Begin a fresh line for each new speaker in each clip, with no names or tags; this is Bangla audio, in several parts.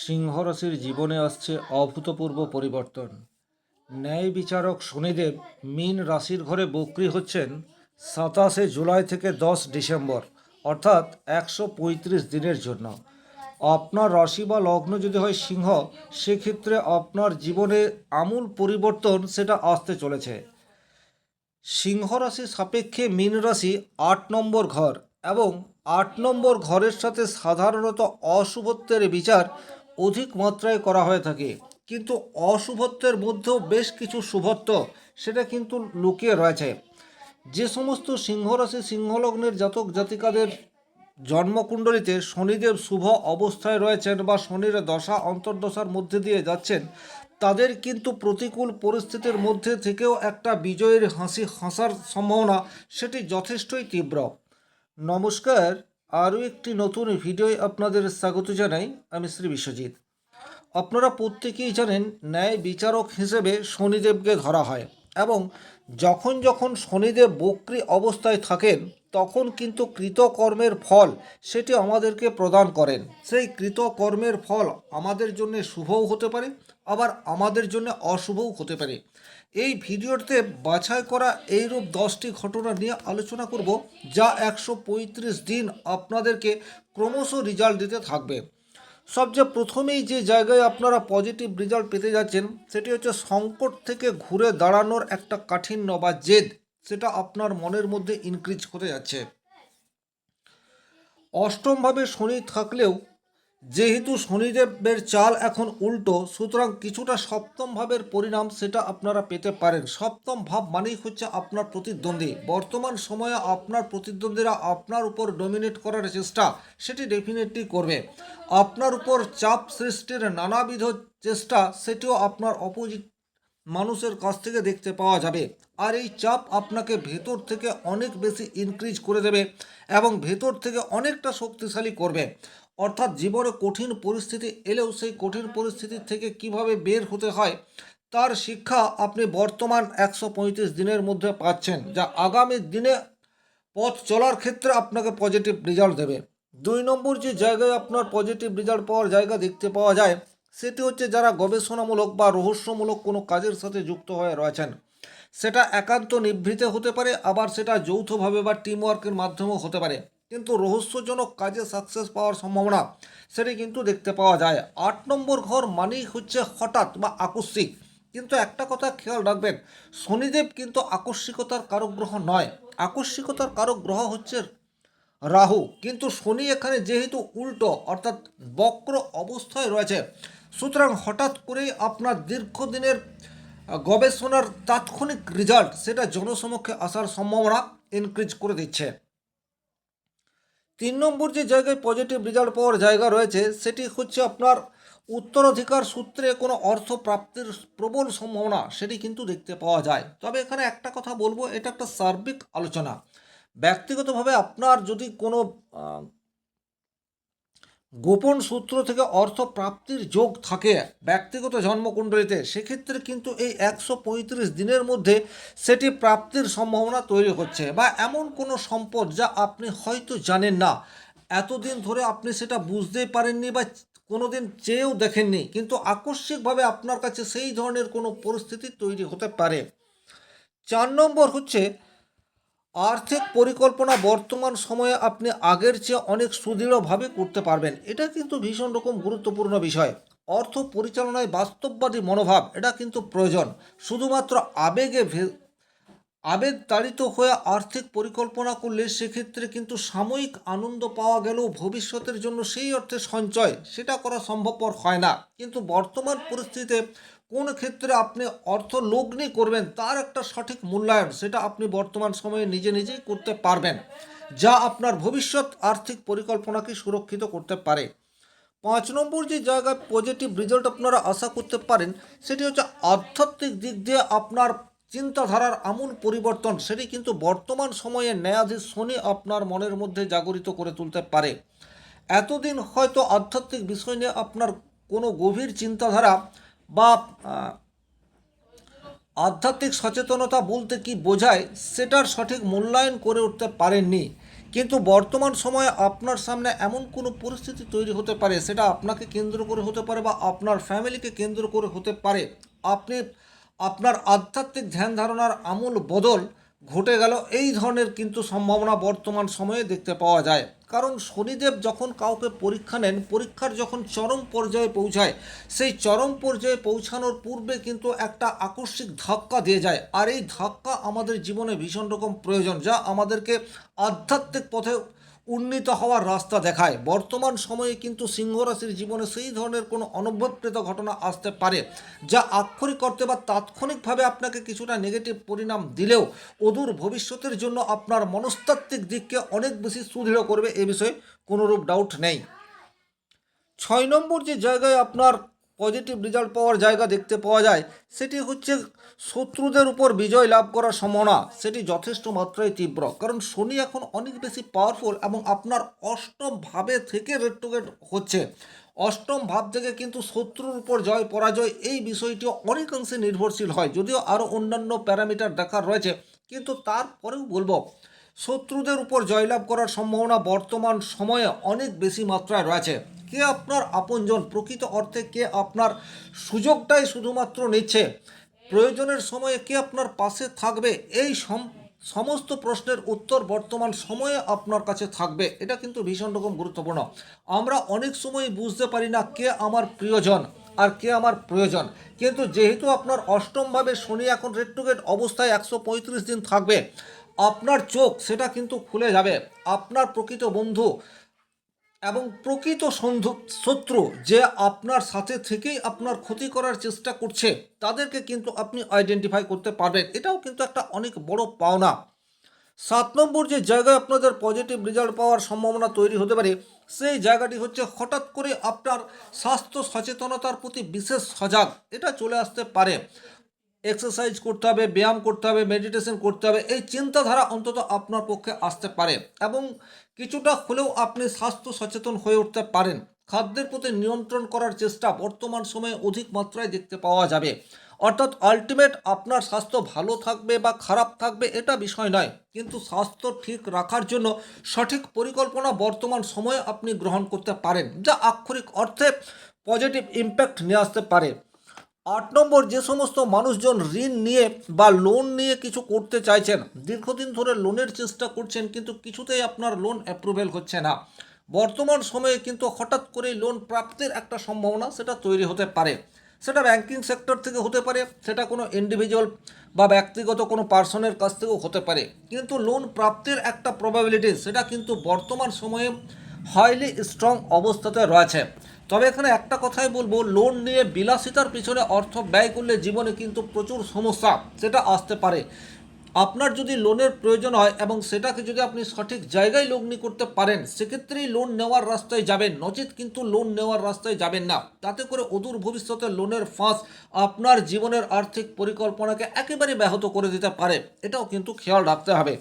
সিংহ রাশির জীবনে আসছে অভূতপূর্ব পরিবর্তন। ন্যায় বিচারক শনিদেব মীন রাশির ঘরে বক্রী হচ্ছেন 27 জুলাই থেকে 10 ডিসেম্বর, অর্থাৎ 135 দিনের জন্য। আপনার রাশি বা লগ্ন যদি হয় সিংহ, সেক্ষেত্রে আপনার জীবনে আমূল পরিবর্তন সেটা আসতে চলেছে। সিংহ রাশি সাপেক্ষে মীন রাশি 8 নম্বর ঘর, এবং 8 নম্বর ঘরের সাথে সাধারণত অশুভত্বের বিচার অধিক মাত্রায় করা হয়ে থাকে, কিন্তু অশুভত্বের মধ্যেও বেশ কিছু শুভত্ব সেটা কিন্তু লুকিয়ে রয়েছে। যে সমস্ত সিংহ রাশি সিংহলগ্নের জাতক জাতিকাদের জন্মকুণ্ডলিতে শনিদেব শুভ অবস্থায় রয়েছেন বা শনির দশা অন্তর্দশার মধ্যে দিয়ে যাচ্ছেন, তাদের কিন্তু প্রতিকূল পরিস্থিতির মধ্যে থেকেও একটা বিজয়ের হাসি হাসার সম্ভাবনা সেটি যথেষ্টই তীব্র। নমস্কার, আরও একটি নতুন ভিডিওয় আপনাদের স্বাগত জানাই। আমি শ্রী বিশ্বজিৎ। আপনারা প্রত্যেকেই জানেন ন্যায় বিচারক হিসেবে শনিদেবকে ধরা হয়, এবং যখন যখন শনিদেব বক্রী অবস্থায় থাকেন তখন কিন্তু কৃতকর্মের ফল সেটি আমাদেরকে প্রদান করেন। সেই কৃতকর্মের ফল আমাদের জন্য শুভও হতে পারে, আবার আমাদের জন্য অশুভও হতে পারে। এই ভিডিওতে বাছাই করা এইরূপ 10টি ঘটনা নিয়ে আলোচনা করব, যা 135 দিন আপনাদেরকে ক্রমশ রেজাল্ট দিতে থাকবে। সবচেয়ে প্রথমেই যে জায়গায় আপনারা পজিটিভ রেজাল্ট পেতে যাচ্ছেন সেটি হচ্ছে সংকট থেকে ঘুরে দাঁড়ানোর একটা কাঠিন্য বা জেদ, সেটা আপনার মনের মধ্যে ইনক্রিজ হতে যাচ্ছে। অষ্টমভাবে শনি থাকলেও যেহেতু শনিদেবের চাল এখন উল্টো, সুতরাং কিছুটা সপ্তম ভাবের পরিণাম সেটা আপনারা পেতে পারেন। সপ্তম ভাব মানেই হচ্ছে আপনার প্রতিদ্বন্দ্বী। বর্তমান সময়ে আপনার প্রতিদ্বন্দ্বীরা আপনার উপর ডমিনেট করার চেষ্টা সেটি ডেফিনেটলি করবে। আপনার উপর চাপ সৃষ্টির নানাবিধ চেষ্টা সেটিও আপনার অপোজিট মানুষের কাছ থেকে দেখতে পাওয়া যাবে। আর এই চাপ আপনাকে ভেতর থেকে অনেক বেশি ইনক্রিজ করে দেবে এবং ভেতর থেকে অনেকটা শক্তিশালী করবে। অর্থাৎ জীবনে কঠিন পরিস্থিতি এলেও সেই কঠিন পরিস্থিতি থেকে কিভাবে বের হতে হয় তার শিক্ষা আপনি বর্তমান 135 দিনের মধ্যে পাচ্ছেন, যা আগামী দিনে পথ চলার ক্ষেত্রে আপনাকে পজিটিভ রেজাল্ট দেবে। 2 নম্বর যে জায়গায় আপনার পজিটিভ রেজাল্ট পাওয়ার জায়গা দেখতে পাওয়া যায় সেটি হচ্ছে যারা গবেষণামূলক বা রহস্যমূলক কোনো কাজের সাথে যুক্ত হয়ে রয়েছেন। সেটা একান্ত নিভৃতে হতে পারে, আবার সেটা যৌথভাবে বা টিমওয়ার্কের মাধ্যমেও হতে পারে, কিন্তু রহস্যজনক কাজে সাকসেস পাওয়ার সম্ভাবনা সেটি কিন্তু দেখতে পাওয়া যায়। 8 নম্বর ঘর মানেই হচ্ছে হঠাৎ বা আকস্মিক, কিন্তু একটা কথা খেয়াল রাখবেন, শনিদেব কিন্তু আকস্মিকতার কারক গ্রহ নয়। আকস্মিকতার কারক গ্রহ হচ্ছে রাহু, কিন্তু শনি এখানে যেহেতু উল্টো অর্থাৎ বক্র অবস্থায় রয়েছে, সুতরাং হঠাৎ করেই আপনার দীর্ঘদিনের গবেষণার তাৎক্ষণিক রেজাল্ট সেটা জনসমক্ষে আসার সম্ভাবনা ইনক্রিজ করে দিচ্ছে। 3 নম্বর যে জায়গায় পজিটিভ রেজাল্ট পাওয়ার জায়গা রয়েছে সেটি হচ্ছে আপনার উত্তরাধিকার সূত্রে কোনো অর্থ প্রাপ্তির প্রবল সম্ভাবনা সেটি কিন্তু দেখতে পাওয়া যায়। তবে এখানে একটা কথা বলবো, এটা একটা সার্বিক আলোচনা। ব্যক্তিগতভাবে আপনার যদি কোনো গোপন সূত্র থেকে অর্থ প্রাপ্তির যোগ থাকে ব্যক্তিগত জন্মকুণ্ডলিতে, সেক্ষেত্রে কিন্তু এই 135 দিনের মধ্যে সেটি প্রাপ্তির সম্ভাবনা তৈরি হচ্ছে। বা এমন কোনো সম্পদ যা আপনি হয়তো জানেন না, এতদিন ধরে আপনি সেটা বুঝতেই পারেননি বা কোনোদিন চেয়েও দেখেননি, কিন্তু আকস্মিকভাবে আপনার কাছে সেই ধরনের কোনো পরিস্থিতি তৈরি হতে পারে। 4 নম্বর হচ্ছে আর্থিক পরিকল্পনা বর্তমান সময়ে আপনি আগের চেয়ে অনেক সুদৃঢ়ভাবে করতে পারবেন। এটা কিন্তু ভীষণ রকম গুরুত্বপূর্ণ বিষয়। অর্থ পরিচালনায় বাস্তববাদী মনোভাব এটা কিন্তু প্রয়োজন। শুধুমাত্র আবেগ তাড়িত হয়ে আর্থিক পরিকল্পনা করলে সেক্ষেত্রে কিন্তু সাময়িক আনন্দ পাওয়া গেলেও ভবিষ্যতের জন্য সেই অর্থে সঞ্চয় সেটা করা সম্ভবপর হয় না। কিন্তু বর্তমান পরিস্থিতিতে কোন ক্ষেত্রে আপনি অর্থ লগ্নি করবেন তার একটা সঠিক মূল্যায়ন সেটা আপনি বর্তমান সময়ে নিজে নিজেই করতে পারবেন, যা আপনার ভবিষ্যৎ আর্থিক পরিকল্পনাকে সুরক্ষিত করতে পারে। 5 নম্বর যে জায়গায় পজিটিভ রেজাল্ট আপনারা আশা করতে পারেন সেটি হচ্ছে আধ্যাত্মিক দিক দিয়ে আপনার চিন্তাধারার আমূল পরিবর্তন সেটি কিন্তু বর্তমান সময়ে ন্যায়াধীশ শনি আপনার মনের মধ্যে জাগরিত করে তুলতে পারে। এতদিন হয়তো আধ্যাত্মিক বিষয় নিয়ে আপনার কোনো গভীর চিন্তাধারা বা আধ্যাত্মিক সচেতনতা বলতে কি বোঝায় সেটার সঠিক মূল্যায়ন করে উঠতে পারেননি, কিন্তু বর্তমান সময়ে আপনার সামনে এমন কোনো পরিস্থিতি তৈরি হতে পারে, সেটা আপনাকে কেন্দ্র করে হতে পারে বা আপনার ফ্যামিলিকে কেন্দ্র করে হতে পারে, আপনি আপনার আধ্যাত্মিক ধ্যান ধারণার আমূল বদল ঘটে গেল, এই ধরনের কিন্তু সম্ভাবনা বর্তমান সময়ে দেখতে পাওয়া যায়। কারণ শনিদেব যখন কাউকে পরীক্ষা নেন, পরীক্ষার যখন চরম পর্যায়ে পৌঁছায়, সেই চরম পর্যায়ে পৌঁছানোর পূর্বে কিন্তু একটা আকস্মিক ধাক্কা দিয়ে যায়, আর এই ধাক্কা আমাদের জীবনে ভীষণ রকম প্রয়োজন, যা আমাদেরকে আধ্যাত্মিক পথে উন্নীত হওয়ার রাস্তা দেখায়। বর্তমান সময়ে কিন্তু সিংহ রাশির জীবনে সেই ধরনের কোনো অনুভবকৃত ঘটনা আসতে পারে, যা আক্ষরিক অর্থে বা তাৎক্ষণিকভাবে আপনাকে কিছুটা নেগেটিভ পরিণাম দিলেও অদূর ভবিষ্যতের জন্য আপনার মনস্তাত্ত্বিক দিককে অনেক বেশি সুদৃঢ় করবে, এ বিষয়ে কোনোরূপ ডাউট নেই। 6 নম্বর যে জায়গায় আপনার পজিটিভ রেজাল্ট পাওয়ার জায়গা দেখতে পাওয়া যায়, সেটি হচ্ছে শত্রুদের উপর বিজয় লাভ করার সম্ভাবনা, সেটি যথেষ্ট মাত্রায় তীব্র। কারণ শনি এখন অনেক বেশি পাওয়ারফুল এবং আপনার অষ্টম ভাবে থেকে রেট্রোগেট হচ্ছে। অষ্টম ভাব থেকে কিন্তু শত্রুর উপর জয় পরাজয় এই বিষয়টি অনেকাংশে নির্ভরশীল হয়, যদিও আরও অন্যান্য প্যারামিটার দেখার রয়েছে, কিন্তু তারপরেও বলবো শত্রুদের উপর জয়লাভ করার সম্ভাবনা বর্তমান সময়ে অনেক বেশি মাত্রায় রয়েছে। কে আপনার আপনজন, প্রকৃত অর্থে কে আপনার সুযোগটাই শুধুমাত্র নিচ্ছে, প্রয়োজনের সময়ে কে আপনার পাশে থাকবে, এই সমস্ত প্রশ্নের উত্তর বর্তমান সময়ে আপনার কাছে থাকবে, এটা কিন্তু ভীষণ রকম গুরুত্বপূর্ণ। আমরা অনেক সময় বুঝতে পারি না কে আমার প্রিয়জন আর কে আমার প্রয়োজন, কিন্তু যেহেতু আপনার অষ্টমভাবে শনি এখন রেট্রোগেট অবস্থায় 135 দিন থাকবে, আপনার চোখ সেটা কিন্তু খুলে যাবে। আপনার প্রকৃত বন্ধু এবং প্রকৃত শত্রু যে আপনার সাথে থেকেই আপনার ক্ষতি করার চেষ্টা করছে, তাদেরকে কিন্তু আপনি আইডেন্টিফাই করতে পারবেন, এটাও কিন্তু একটা অনেক বড় পাওনা। 7 নম্বর যে জায়গায় আপনাদের পজিটিভ রেজাল্ট পাওয়ার সম্ভাবনা তৈরি হতে পারে, সেই জায়গাটি হচ্ছে হঠাৎ করে আপনার স্বাস্থ্য সচেতনতার প্রতি বিশেষ সজাগ এটা চলে আসতে পারে। এক্সারসাইজ করতে হবে, ব্যায়াম করতে হবে, মেডিটেশন করতে হবে, এই চিন্তাধারা অন্তত আপনার পক্ষে আসতে পারে এবং কিছুটা হলেও আপনি স্বাস্থ্য সচেতন হয়ে উঠতে পারেন। খাদ্যের প্রতি নিয়ন্ত্রণ করার চেষ্টা বর্তমান সময়ে অধিক মাত্রায় দেখতে পাওয়া যাবে। অর্থাৎ আলটিমেট আপনার স্বাস্থ্য ভালো থাকবে বা খারাপ থাকবে এটা বিষয় নয়, কিন্তু স্বাস্থ্য ঠিক রাখার জন্য সঠিক পরিকল্পনা বর্তমান সময়ে আপনি গ্রহণ করতে পারেন, যা আক্ষরিক অর্থে পজিটিভ ইম্প্যাক্ট নিয়ে আসতে পারে। 8 নম্বর যে সমস্ত মানুষজন ঋণ নিয়ে বা লোন নিয়ে কিছু করতে চাইছেন, দীর্ঘদিন ধরে লোনের চেষ্টা করছেন কিন্তু কিছুতেই আপনার লোন অ্যাপ্রুভেল হচ্ছে না, বর্তমান সময়ে কিন্তু হঠাৎ করেই লোন প্রাপ্তির একটা সম্ভাবনা সেটা তৈরি হতে পারে। সেটা ব্যাংকিং সেক্টর থেকে হতে পারে, সেটা কোনো ইন্ডিভিজুয়াল বা ব্যক্তিগত কোনো পার্সনের কাছ থেকেও হতে পারে, কিন্তু লোন প্রাপ্তির একটা প্রবাবিলিটি সেটা কিন্তু বর্তমান সময়ে হাইলি স্ট্রং অবস্থাতে রয়েছে। তবে এখানে একটা কথাই বলবো, লোন নিয়ে বিলাসিতার পিছনে অর্থ ব্যয় করলে জীবনে কিন্তু প্রচুর সমস্যা সেটা আসতে পারে। আপনার যদি লোনের প্রয়োজন হয় এবং সেটাকে যদি আপনি সঠিক জায়গায় লগ্নি করতে পারেন, সেক্ষেত্রেই লোন নেওয়ার রাস্তায় যাবেন, নচেত কিন্তু লোন নেওয়ার রাস্তায় যাবেন না। তাতে করে অদূর ভবিষ্যতে লোনের ফাঁস আপনার জীবনের আর্থিক পরিকল্পনাকে একেবারে ব্যাহত করে দিতে পারে, এটাও কিন্তু খেয়াল রাখতে হবে।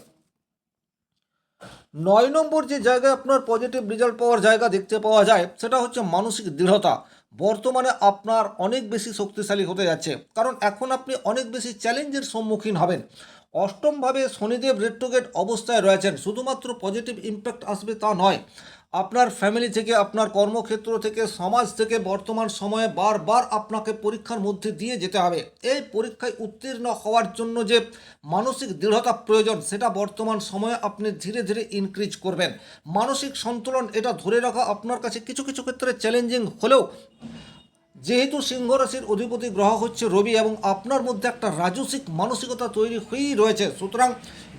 9 নম্বর যে জায়গায় আপনার পজিটিভ রেজাল্ট পাওয়ার জায়গা দেখতে পাওয়া যায়, সেটা হচ্ছে মানসিক দৃঢ়তা। বর্তমানে আপনার অনেক বেশি শক্তিশালী হতে যাচ্ছে, কারণ এখন আপনি অনেক বেশি চ্যালেঞ্জের সম্মুখীন হবেন। অষ্টমভাবে শনিদেব রেট্রোগেট অবস্থায় রয়েছেন, শুধুমাত্র পজিটিভ ইম্প্যাক্ট আসবে তা নয়, আপনার ফ্যামিলি থেকে, আপনার কর্মক্ষেত্র থেকে, সমাজ থেকে বর্তমান সময়ে বারবার আপনাকে পরীক্ষার মধ্যে দিয়ে যেতে হবে। এই পরীক্ষায় উত্তীর্ণ হওয়ার জন্য যে মানসিক দৃঢ়তা প্রয়োজন, সেটা বর্তমান সময়ে আপনি ধীরে ধীরে ইনক্রিজ করবেন। মানসিক সন্তুলন এটা ধরে রাখা আপনার কাছে কিছু কিছু ক্ষেত্রে চ্যালেঞ্জিং হলেও, যেহেতু সিংহ রাশির অধিপতি গ্রহ হচ্ছে রবি এবং আপনার মধ্যে একটা রাজসিক মানসিকতা তৈরি হয়েই রয়েছে, সুতরাং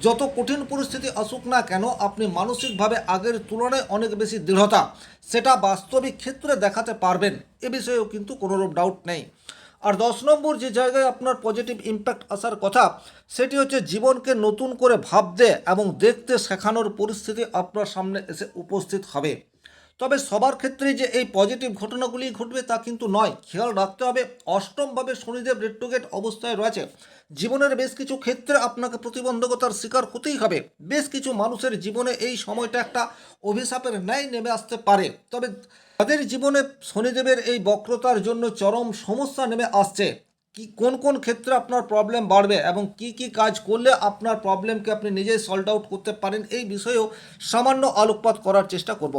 যত কঠিন পরিস্থিতি আসুক না কেন আপনি মানসিকভাবে আগের তুলনায় অনেক বেশি দৃঢ়তা সেটা বাস্তবিক ক্ষেত্রে দেখাতে পারবেন, এ বিষয়েও কিন্তু কোনোরূপ ডাউট নেই। আর 10 নম্বর যে জায়গায় আপনার পজিটিভ ইম্প্যাক্ট আসার কথা, সেটি হচ্ছে জীবনকে নতুন করে ভাবতে এবং দেখতে শেখানোর পরিস্থিতি আপনার সামনে এসে উপস্থিত হবে। তবে সবার ক্ষেত্রে যে এই পজিটিভ ঘটনাগুলি ঘটবে তা কিন্তু নয়, খেয়াল রাখতে হবে অষ্টমভাবে শনিদেব রেট্রোগেট অবস্থায় রয়েছে, জীবনের বেশ কিছু ক্ষেত্রে আপনাকে প্রতিবন্ধকতার শিকার হতেই হবে। বেশ কিছু মানুষের জীবনে এই সময়টা একটা অভিশাপের ন্যায় নেমে আসতে পারে, তবে তাদের জীবনে শনিদেবের এই বক্রতার জন্য চরম সমস্যা নেমে আসছে, কোন কোন ক্ষেত্রে আপনার প্রবলেম বাড়বে এবং কি কি কাজ করলে আপনার প্রবলেমকে আপনি নিজেই সলভ আউট করতে পারেন, এই বিষয়েও সামান্য আলোকপাত করার চেষ্টা করব।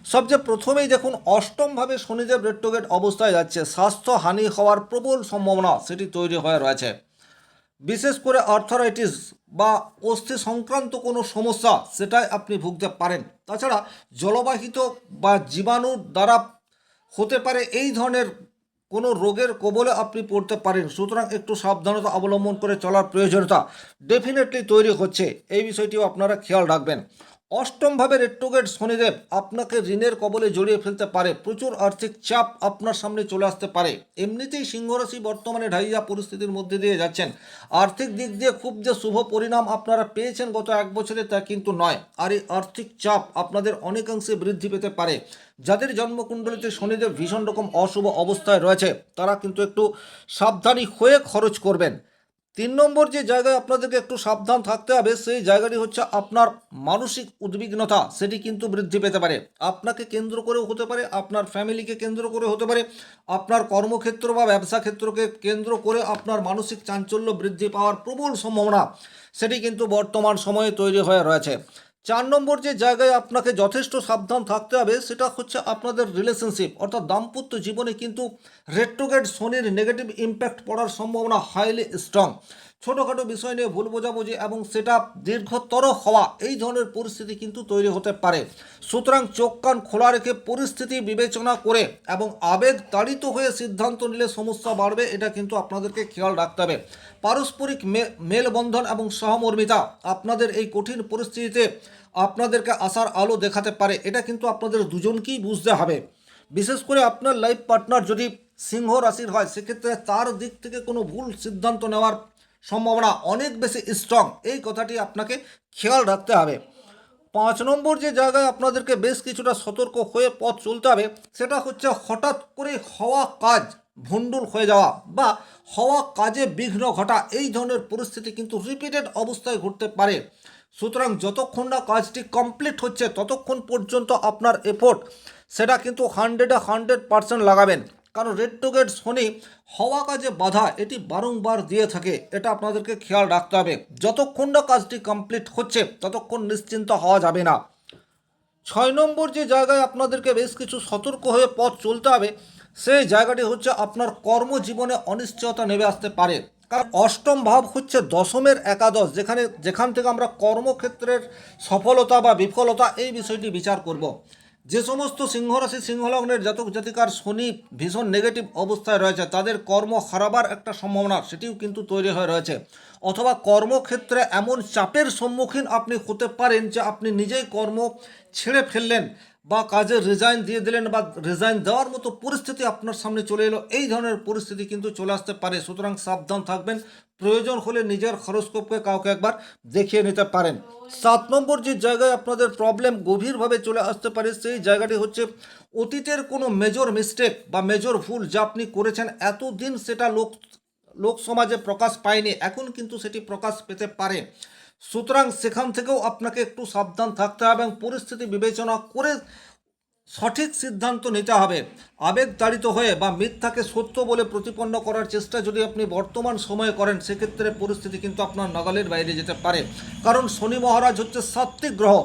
সবচেয়ে প্রথমেই দেখুন, অষ্টমভাবে শনিদেব রেট্রোগেট অবস্থায় যাচ্ছে, স্বাস্থ্য হানি হওয়ার প্রবল সম্ভাবনা সেটি তৈরি হয়ে রয়েছে। বিশেষ করে আর্থারাইটিস বা অস্থি সংক্রান্ত কোনো সমস্যা সেটাই আপনি ভুগতে পারেন। তাছাড়া জলবাহিত বা জীবাণুর দ্বারা হতে পারে এই ধরনের কোনো রোগের কবলে আপনি পড়তে পারেন। সুতরাং একটু সাবধানতা অবলম্বন করে চলার প্রয়োজনীয়তা ডেফিনেটলি তৈরি হচ্ছে, এই বিষয়টিও আপনারা খেয়াল রাখবেন। অষ্টমভাবে রেট্রোগেট শনিদেব আপনাকে ঋণের কবলে জড়িয়ে ফেলতে পারে, প্রচুর আর্থিক চাপ আপনার সামনে চলে আসতে পারে। এমনিতেই সিংহরাশি বর্তমানে ঢাইয়া পরিস্থিতির মধ্যে দিয়ে যাচ্ছেন, আর্থিক দিক দিয়ে খুব যে শুভ পরিণাম আপনারা পেয়েছেন গত এক বছরে তা কিন্তু নয়। আর এই আর্থিক চাপ আপনাদের অনেকাংশে বৃদ্ধি পেতে পারে। যাদের জন্মকুণ্ডলিতে শনিদেব ভীষণ রকম অশুভ অবস্থায় রয়েছে তারা কিন্তু একটু সাবধানী হয়ে খরচ করবেন। 3 নম্বর যে জায়গায় আপনাদেরকে একটু সাবধান থাকতে হবে সেই জায়গাটি হচ্ছে আপনার মানসিক উদ্বিগ্নতা, সেটি কিন্তু বৃদ্ধি পেতে পারে। আপনাকে কেন্দ্র করেও হতে পারে, আপনার ফ্যামিলিকে কেন্দ্র করে হতে পারে, আপনার কর্মক্ষেত্র বা ব্যবসা ক্ষেত্রকে কেন্দ্র করে আপনার মানসিক চাঞ্চল্য বৃদ্ধি পাওয়ার প্রবল সম্ভাবনা সেটি কিন্তু বর্তমান সময়ে তৈরি হয়ে রয়েছে। 4 নম্বর যে জায়গায় আপনাকে যথেষ্ট সাবধান থাকতে হবে সেটা হচ্ছে আপনাদের রিলেশনশিপ, অর্থাৎ দাম্পত্য জীবনে কিন্তু রেট্রোগেট শনির নেগেটিভ ইম্প্যাক্ট পড়ার সম্ভাবনা হাইলি স্ট্রং। ছোটোখাটো বিষয় নিয়ে ভুল বোঝাবুঝি এবং সেটা দীর্ঘতর হওয়া, এই ধরনের পরিস্থিতি কিন্তু তৈরি হতে পারে। সুতরাং চোখ কান খোলা রেখে পরিস্থিতি বিবেচনা করে এবং আবেগ তাড়িত হয়ে সিদ্ধান্ত নিলে সমস্যা বাড়বে, এটা কিন্তু আপনাদেরকে খেয়াল রাখতে হবে। পারস্পরিক মেলবন্ধন এবং সহমর্মিতা আপনাদের এই কঠিন পরিস্থিতিতে আপনাদেরকে আশার আলো দেখাতে পারে, এটা কিন্তু আপনাদের দুজনকেই বুঝতে হবে। বিশেষ করে আপনার লাইফ পার্টনার যদি সিংহ রাশির হয় সেক্ষেত্রে তার দিক থেকে কোনো ভুল সিদ্ধান্ত নেওয়ার সম্ভাবনা অনেক বেশি স্ট্রং, এই কথাটি আপনাকে খেয়াল রাখতে হবে। 5 নম্বর যে জায়গায় আপনাদেরকে বেশ কিছুটা সতর্ক হয়ে পথ চলতে হবে সেটা হচ্ছে হঠাৎ করে হওয়া কাজ ভণ্ডুল হয়ে যাওয়া বা হওয়া কাজে বিঘ্ন ঘটা, এই ধরনের পরিস্থিতি কিন্তু রিপিটেড অবস্থায় ঘটতে পারে। সুতরাং যতক্ষণ না কাজটি কমপ্লিট হচ্ছে ততক্ষণ পর্যন্ত আপনার এফোর্ট সেটা কিন্তু 100% লাগাবেন, কারণ রেট্রোগেট শনি হওয়া কাজে বাধা এটি বারংবার দিয়ে থাকে, এটা আপনাদেরকে খেয়াল রাখতে হবে। যতক্ষণ না কাজটি কমপ্লিট হচ্ছে ততক্ষণ নিশ্চিন্ত হওয়া যাবে না। 6 নম্বর যে জায়গায় আপনাদেরকে বেশ কিছু সতর্ক হয়ে পথ চলতে হবে সেই জায়গাটি হচ্ছে আপনার কর্মজীবনে অনিশ্চয়তা নেমে আসতে পারে। কারণ অষ্টম ভাব হচ্ছে দশমের একাদশ, যেখান থেকে আমরা কর্মক্ষেত্রের সফলতা বা বিফলতা এই বিষয়টি বিচার করব। যে সমস্ত সিংহরাশি সিংহলগ্নের জাতক জাতিকার শনি ভীষণ নেগেটিভ অবস্থায় রয়েছে তাদের কর্ম হারাবার একটা সম্ভাবনা সেটিও কিন্তু তৈরি হয়ে রয়েছে, অথবা কর্মক্ষেত্রে এমন চাপের সম্মুখীন আপনি হতে পারেন যে আপনি নিজেই কর্ম ছেড়ে ফেললেন বা কাজে রিজাইন দিয়ে দিলেন বা রিজাইন দেওয়ার মতো পরিস্থিতি আপনার সামনে চলে এলো, এই ধরনের পরিস্থিতি কিন্তু চলে আসতে পারে। সুতরাং সাবধান থাকবেন, প্রয়োজন হলে নিজের হরোস্কোপকে কাউকে একবার দেখিয়ে নিতে পারেন। 7 নম্বর যে জায়গায় আপনাদের প্রবলেম গভীরভাবে চলে আসতে পারে সেই জায়গাটি হচ্ছে অতীতের কোনো মেজর মিস্টেক বা মেজর ভুল যা আপনি করেছেন এতদিন সেটা লোক সমাজে প্রকাশ পায়নি, এখন কিন্তু সেটি প্রকাশ পেতে পারে। সুতরাং সেখান থেকেও আপনাকে একটু সাবধান থাকতে হবে এবং পরিস্থিতি বিবেচনা করে সঠিক সিদ্ধান্ত নিতে হবে। আবেগ তাড়িত হয়ে বা মিথ্যাকে সত্য বলে প্রতিপন্ন করার চেষ্টা যদি আপনি বর্তমান সময়ে করেন সেক্ষেত্রে পরিস্থিতি কিন্তু আপনার নাগালের বাইরে যেতে পারে। কারণ শনি মহারাজ হচ্ছে সাত্ত্বিক গ্রহ,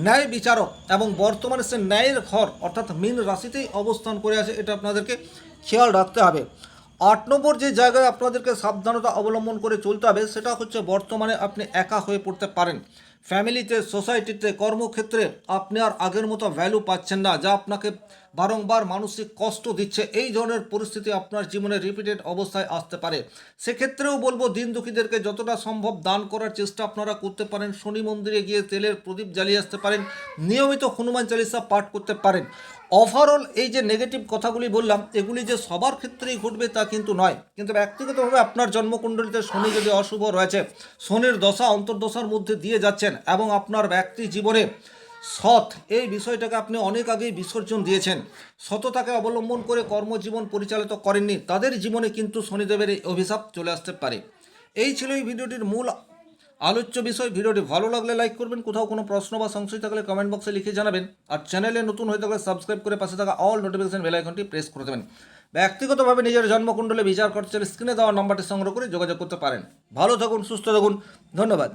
ন্যায় বিচারক, এবং বর্তমানে সে ন্যায়ের ঘর অর্থাৎ মীন রাশিতেই অবস্থান করে আছে, এটা আপনাদেরকে খেয়াল রাখতে হবে। 8 নম্বর যে জায়গায় আপনাদেরকে সাবধানতা অবলম্বন করে চলতে হবে সেটা হচ্ছে বর্তমানে আপনি একা হয়ে পড়তে পারেন। ফ্যামিলিতে, সোসাইটিতে, কর্মক্ষেত্রে আপনি আর আগের মতো ভ্যালু পাচ্ছেন না, যা আপনাকে বারংবার মানসিক কষ্ট দিচ্ছে, এই ধরনের পরিস্থিতি আপনার জীবনে রিপিটেড অবস্থায় আসতে পারে। সেক্ষেত্রেও বলবো দিন দুঃখীদেরকে যতটা সম্ভব দান করার চেষ্টা আপনারা করতে পারেন, শনি মন্দিরে গিয়ে তেলের প্রদীপ জ্বালিয়ে আসতে পারেন, নিয়মিত হনুমান চালিসা পাঠ করতে পারেন। ওভারঅল এই যে নেগেটিভ কথাগুলি বললাম এগুলি যে সবার ক্ষেত্রেই ঘটবে তা কিন্তু নয়, কিন্তু ব্যক্তিগতভাবে আপনার জন্মকুণ্ডলিতে শনি যদি অশুভ রয়েছে, শনির দশা অন্তর্দশার মধ্যে দিয়ে যাচ্ছেন এবং আপনার ব্যক্তি জীবনে সৎ এই বিষয়টাকে আপনি অনেক আগেই বিসর্জন দিয়েছেন, সততাকে অবলম্বন করে কর্মজীবন পরিচালিত করেননি, তাদের জীবনে কিন্তু শনিদেবের এই অভিশাপ চলে আসতে পারে। এই ছিল এই ভিডিওটির মূল আলোচ্য বিষয়। ভিডিওটি ভালো লাগলে লাইক করবেন, কোথাও কোনো প্রশ্ন বা সংশয় থাকলে কমেন্ট বক্সে লিখে জানাবেন, আর চ্যানেলে নতুন হয়ে থাকলে সাবস্ক্রাইব করে পাশে থাকা অল নোটিফিকেশন বেল আইকনটি প্রেস করে দেবেন। ব্যক্তিগতভাবে নিজের জন্মকুণ্ডলে বিচার করতে চাইলে স্ক্রিনে দেওয়া নাম্বারটি সংগ্রহ করে যোগাযোগ করতে পারেন। ভালো থাকুন, সুস্থ থাকুন, ধন্যবাদ।